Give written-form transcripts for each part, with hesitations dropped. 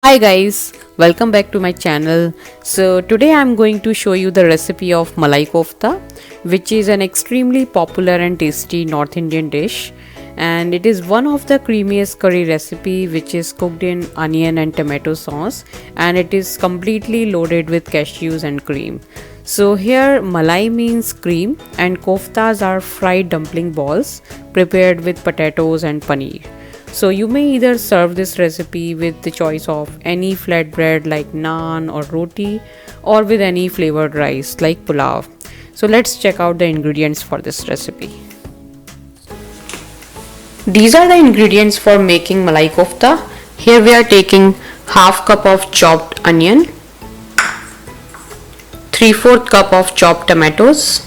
Hi guys, welcome back to my channel. So today I'm going to show you the recipe of Malai Kofta, which is an extremely popular and tasty North Indian dish, and it is one of the creamiest curry recipe which is cooked in onion and tomato sauce, and it is completely loaded with cashews and cream. So here malai means cream and koftas are fried dumpling balls prepared with potatoes and paneer. So you may either serve this recipe with the choice of any flatbread like naan or roti, or with any flavored rice like pulao. So let's check out the ingredients for this recipe. These are the ingredients for making malai kofta. Here we are taking half cup of chopped onion, 3/4 cup of chopped tomatoes,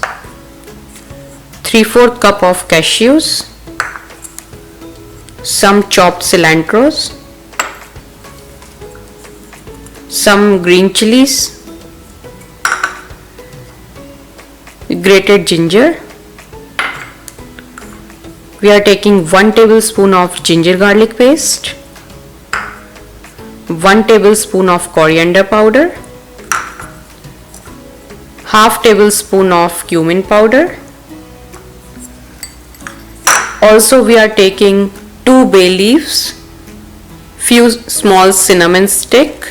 3/4 cup of cashews, some chopped cilantros, some green chilies, grated ginger. We are taking 1 tablespoon of ginger garlic paste, 1 tablespoon of coriander powder, half tablespoon of cumin powder. Also we are taking 2 bay leaves, few small cinnamon stick,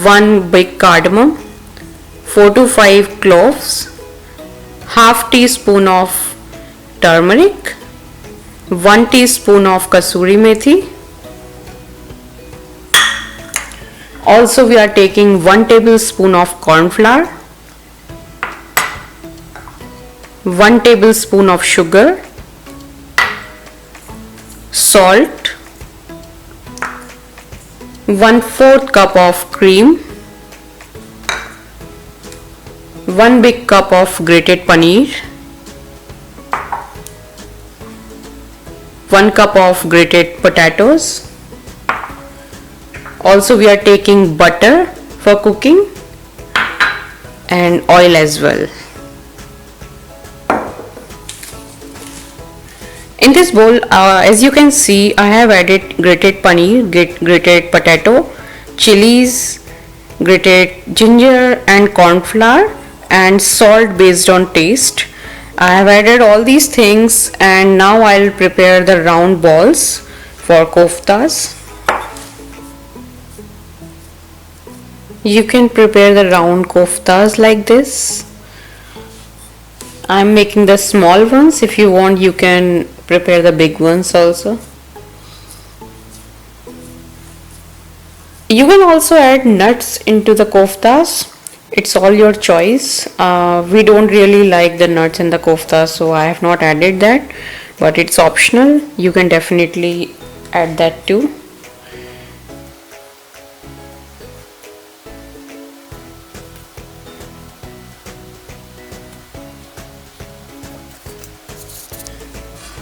1 big cardamom, 4 to 5 cloves, half teaspoon of turmeric, 1 teaspoon of kasuri methi. Also we are taking 1 tablespoon of corn flour, 1 tablespoon of sugar, salt, 1/4 cup of cream, 1 big cup of grated paneer, 1 cup of grated potatoes. Also we are taking butter for cooking and oil as well. In this bowl, as you can see, I have added grated paneer, grated potato, chilies, grated ginger and corn flour, and salt based on taste. I have added all these things, and now I'll prepare the round balls for koftas. You can prepare the round koftas like this. I'm making the small ones. If you want, you can prepare the big ones also. You can also add nuts into the koftas. It's all your choice. We don't really like the nuts in the kofta, so I have not added that, but it's optional. You can definitely add that too.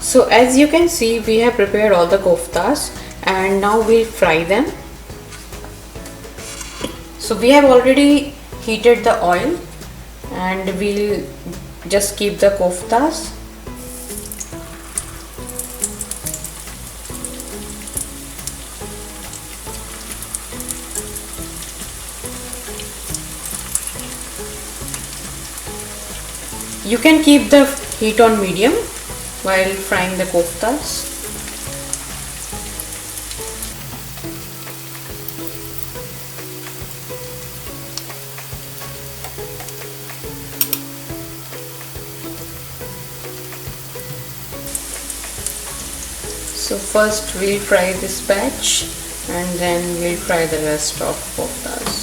So as you can see, we have prepared all the koftas, and now we'll fry them. So we have already heated the oil, and we'll just keep the koftas. You can keep the heat on medium while frying the koftas. So first we'll fry this batch, and then we'll fry the rest of koftas.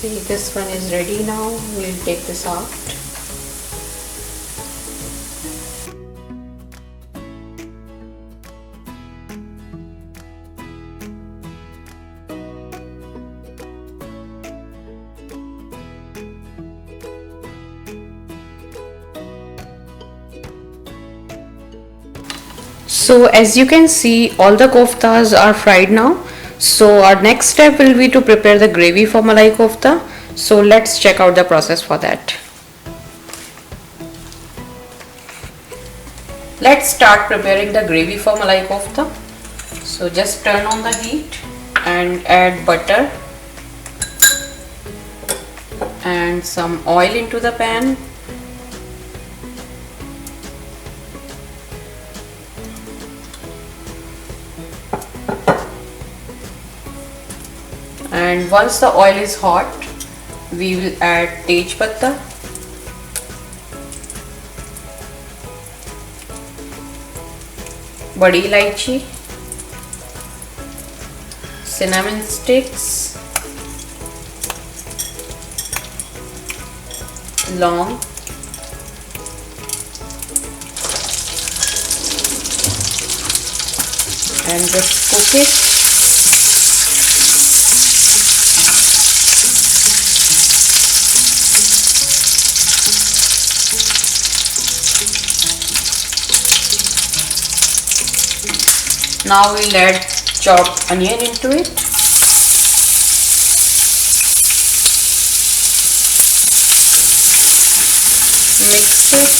See, this one is ready now. We'll take this out. So as you can see, all the koftas are fried now. So our next step will be to prepare the gravy for malai kofta. So let's check out the process for that. Let's start preparing the gravy for Malai Kofta. So just turn on the heat and add butter and some oil into the pan. And once the oil is hot, we will add tej patta, badi ilaichi, cinnamon sticks, long, and just cook it. Now we'll add chopped onion into it. Mix it.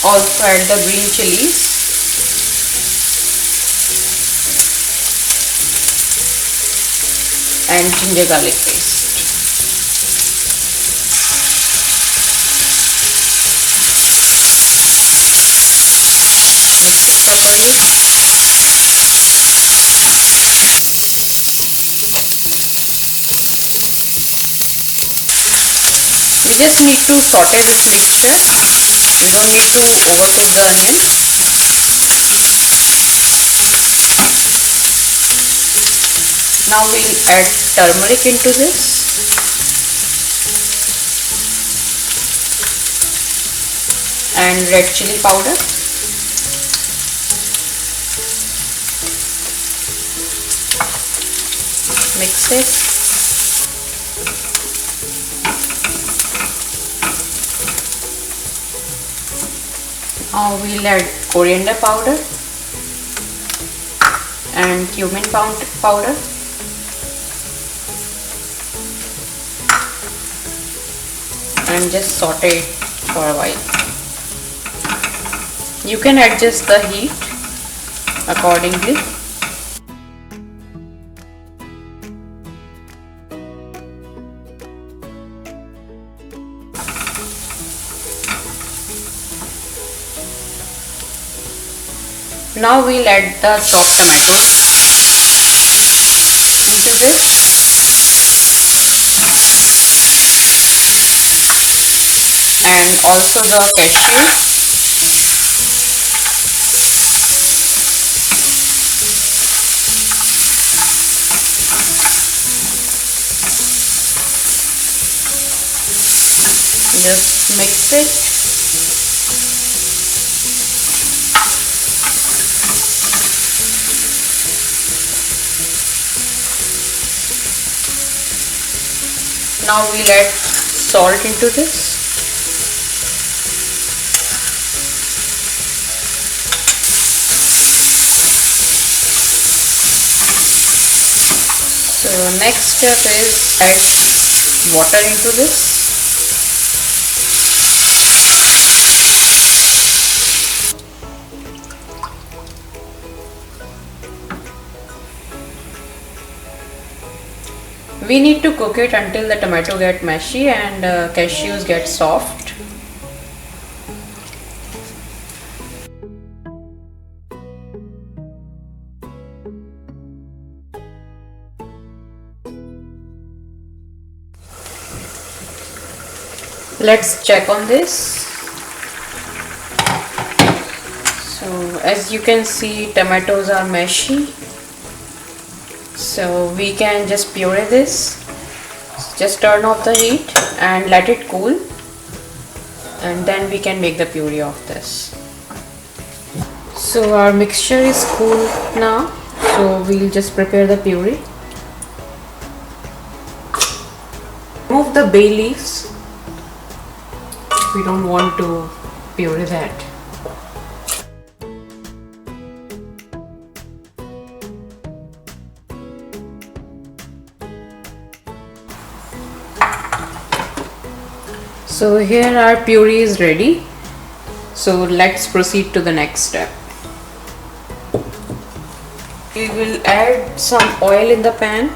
Also add the green chilies. And ginger garlic paste. Mix it properly. We just need to saute this mixture. We don't need to overcook the onion. Now we'll add turmeric into this. And red chili powder. Mix it. Now we'll add coriander powder and cumin powder. And just saute it for a while. You can adjust the heat accordingly. Now we'll add the chopped tomatoes into this. And also the cashews. Just mix it. Now we'll add salt into this. So next step is add water into this. We need to cook it until the tomato get mushy and cashews get soft. Let's check on this. So as you can see, tomatoes are mushy. So we can just puree this. Just turn off the heat and let it cool, and then we can make the puree of this. So our mixture is cool now, so we'll just prepare the puree. Remove the bay leaves. We don't want to puree that. So here our puree is ready. So let's proceed to the next step. We will add some oil in the pan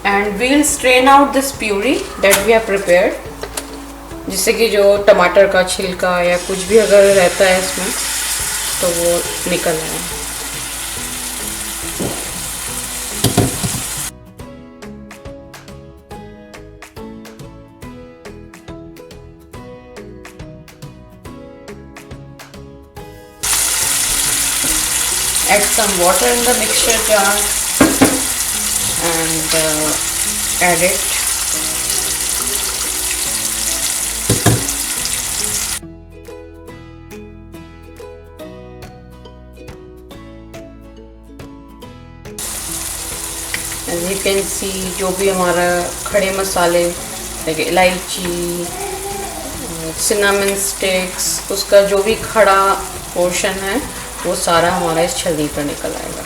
and we'll strain out this puree that we have prepared, जिससे कि जो टमाटर का छिलका या कुछ भी अगर रहता है इसमें तो वो निकल आए. Add some water in the mixture jar and add it. As you can see, जो भी हमारा खड़े मसाले like इलायची, cinnamon sticks, उसका जो भी खड़ा पोर्शन है वो सारा हमारा इस छलनी पर निकल आएगा.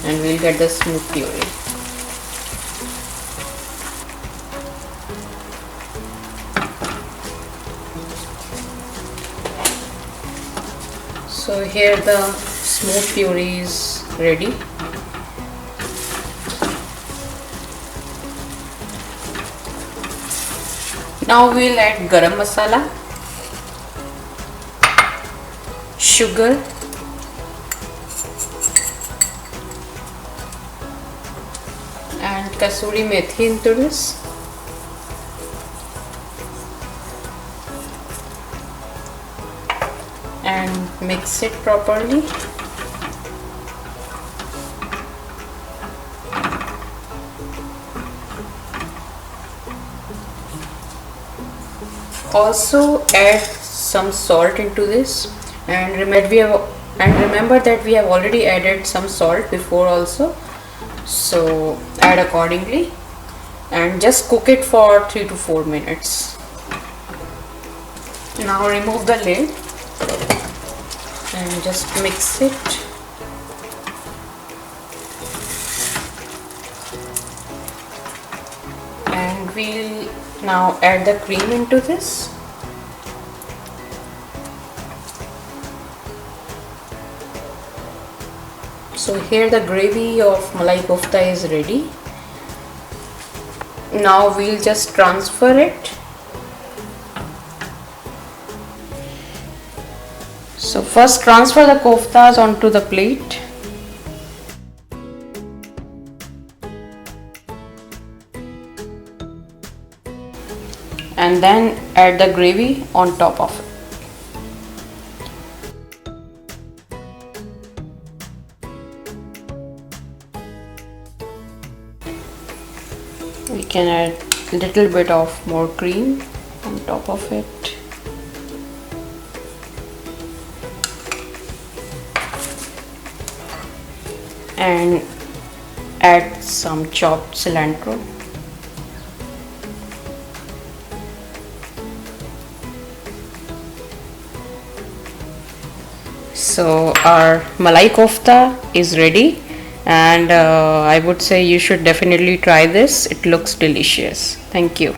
And we'll get the smooth puree. So here the smooth puree is ready. Now we'll add garam masala, sugar, and kasuri methi into this. And mix it properly. Also add some salt into this, and remember that we have already added some salt before also, so add accordingly and just cook it for 3 to 4 minutes. Now remove the lid and just mix it. And we'll now add the cream into this. So here the gravy of Malai Kofta is ready. Now we'll just transfer it. So first transfer the koftas onto the plate. And then add the gravy on top of it. We can add a little bit of more cream on top of it. And add some chopped cilantro. So our Malai Kofta is ready, and I would say you should definitely try this. It looks delicious. Thank you.